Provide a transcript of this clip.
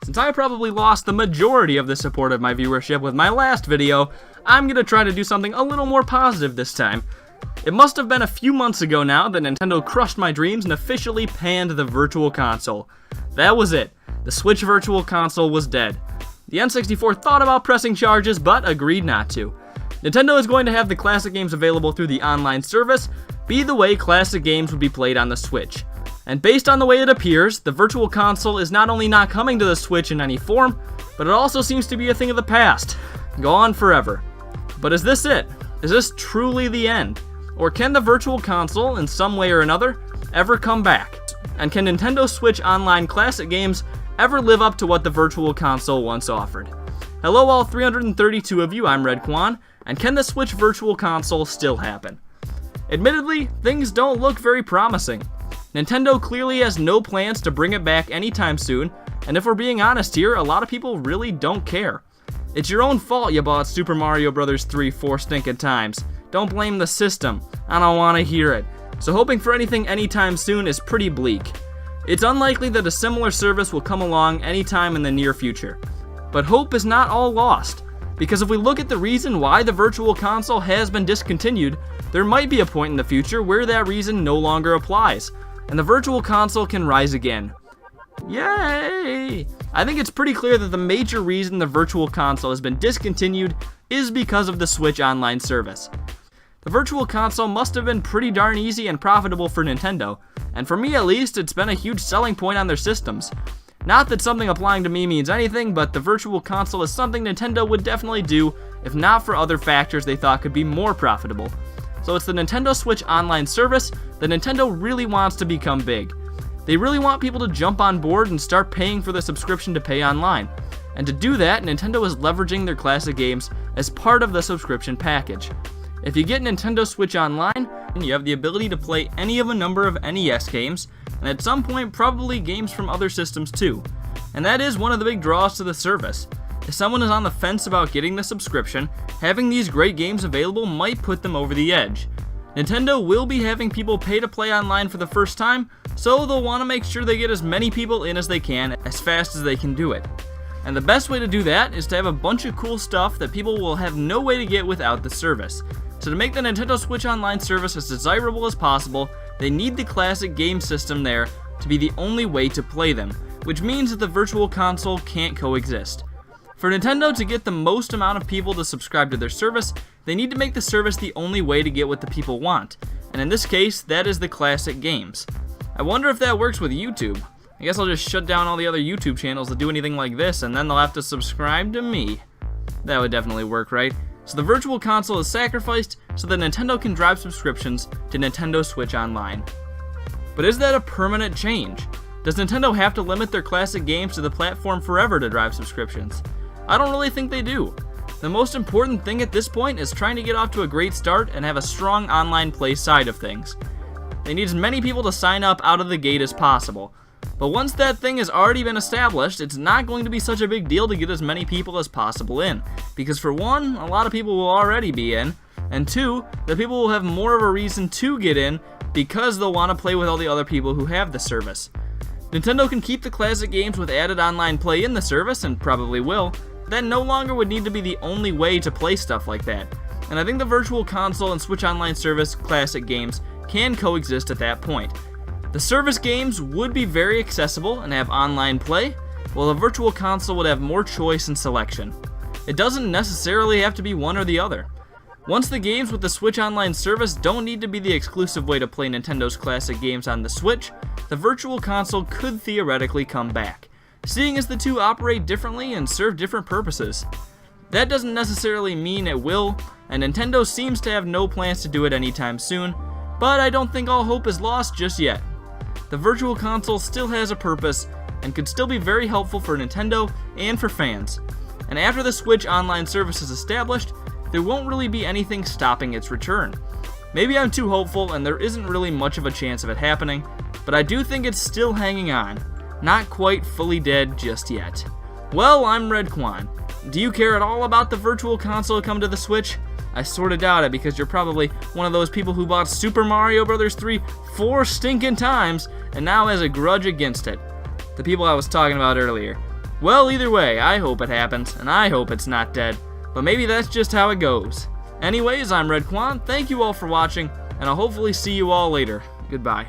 Since I probably lost the majority of the support of my viewership with my last video, I'm gonna try to do something a little more positive this time. It must have been a few months ago now that Nintendo crushed my dreams and officially panned the Virtual Console. That was it. The Switch Virtual Console was dead. The N64 thought about pressing charges, but agreed not to. Nintendo is going to have the classic games available through the online service be the way classic games would be played on the Switch. And based on the way it appears, the Virtual Console is not only not coming to the Switch in any form, but it also seems to be a thing of the past. Gone forever. But is this it? Is this truly the end? Or can the Virtual Console, in some way or another, ever come back? And can Nintendo Switch Online classic games ever live up to what the Virtual Console once offered? Hello all 332 of you, I'm Red Quan, and can the Switch Virtual Console still happen? Admittedly, things don't look very promising. Nintendo clearly has no plans to bring it back anytime soon, and if we're being honest here, a lot of people really don't care. It's your own fault you bought Super Mario Bros. 3 4 stinking times. Don't blame the system. I don't want to hear it. So hoping for anything anytime soon is pretty bleak. It's unlikely that a similar service will come along anytime in the near future. But hope is not all lost, because if we look at the reason why the Virtual Console has been discontinued, there might be a point in the future where that reason no longer applies, and the Virtual Console can rise again. Yay! I think it's pretty clear that the major reason the Virtual Console has been discontinued is because of the Switch Online service. The Virtual Console must have been pretty darn easy and profitable for Nintendo, and for me at least, it's been a huge selling point on their systems. Not that something applying to me means anything, but the Virtual Console is something Nintendo would definitely do if not for other factors they thought could be more profitable. So it's the Nintendo Switch Online service that Nintendo really wants to become big. They really want people to jump on board and start paying for the subscription to pay online. And to do that, Nintendo is leveraging their classic games as part of the subscription package. If you get Nintendo Switch Online, you have the ability to play any of a number of NES games, and at some point probably games from other systems too. And that is one of the big draws to the service. If someone is on the fence about getting the subscription, having these great games available might put them over the edge. Nintendo will be having people pay to play online for the first time, so they'll want to make sure they get as many people in as they can, as fast as they can do it. And the best way to do that is to have a bunch of cool stuff that people will have no way to get without the service. So to make the Nintendo Switch Online service as desirable as possible, they need the classic game system there to be the only way to play them, which means that the Virtual Console can't coexist. For Nintendo to get the most amount of people to subscribe to their service, they need to make the service the only way to get what the people want, and in this case, that is the classic games. I wonder if that works with YouTube. I guess I'll just shut down all the other YouTube channels that do anything like this, and then they'll have to subscribe to me. That would definitely work, right? So the Virtual Console is sacrificed so that Nintendo can drive subscriptions to Nintendo Switch Online. But is that a permanent change? Does Nintendo have to limit their classic games to the platform forever to drive subscriptions? I don't really think they do. The most important thing at this point is trying to get off to a great start and have a strong online play side of things. They need as many people to sign up out of the gate as possible. But once that thing has already been established, it's not going to be such a big deal to get as many people as possible in. Because for one, a lot of people will already be in, and two, the people will have more of a reason to get in because they'll want to play with all the other people who have the service. Nintendo can keep the classic games with added online play in the service, and probably will. That no longer would need to be the only way to play stuff like that. And I think the Virtual Console and Switch Online service classic games can coexist at that point. The service games would be very accessible and have online play, while the Virtual Console would have more choice and selection. It doesn't necessarily have to be one or the other. Once the games with the Switch Online service don't need to be the exclusive way to play Nintendo's classic games on the Switch, the Virtual Console could theoretically come back, seeing as the two operate differently and serve different purposes. That doesn't necessarily mean it will, and Nintendo seems to have no plans to do it anytime soon, but I don't think all hope is lost just yet. The Virtual Console still has a purpose and could still be very helpful for Nintendo and for fans. And after the Switch Online service is established, there won't really be anything stopping its return. Maybe I'm too hopeful and there isn't really much of a chance of it happening, but I do think it's still hanging on. Not quite fully dead just yet. Well, I'm Red Quan. Do you care at all about the Virtual Console come to the Switch? I sorta doubt it because you're probably one of those people who bought Super Mario Bros. 3 4 stinking times and now has a grudge against it. The people I was talking about earlier. Well, either way, I hope it happens, and I hope it's not dead. But maybe that's just how it goes. Anyways, I'm Red Quan, thank you all for watching, and I'll hopefully see you all later. Goodbye.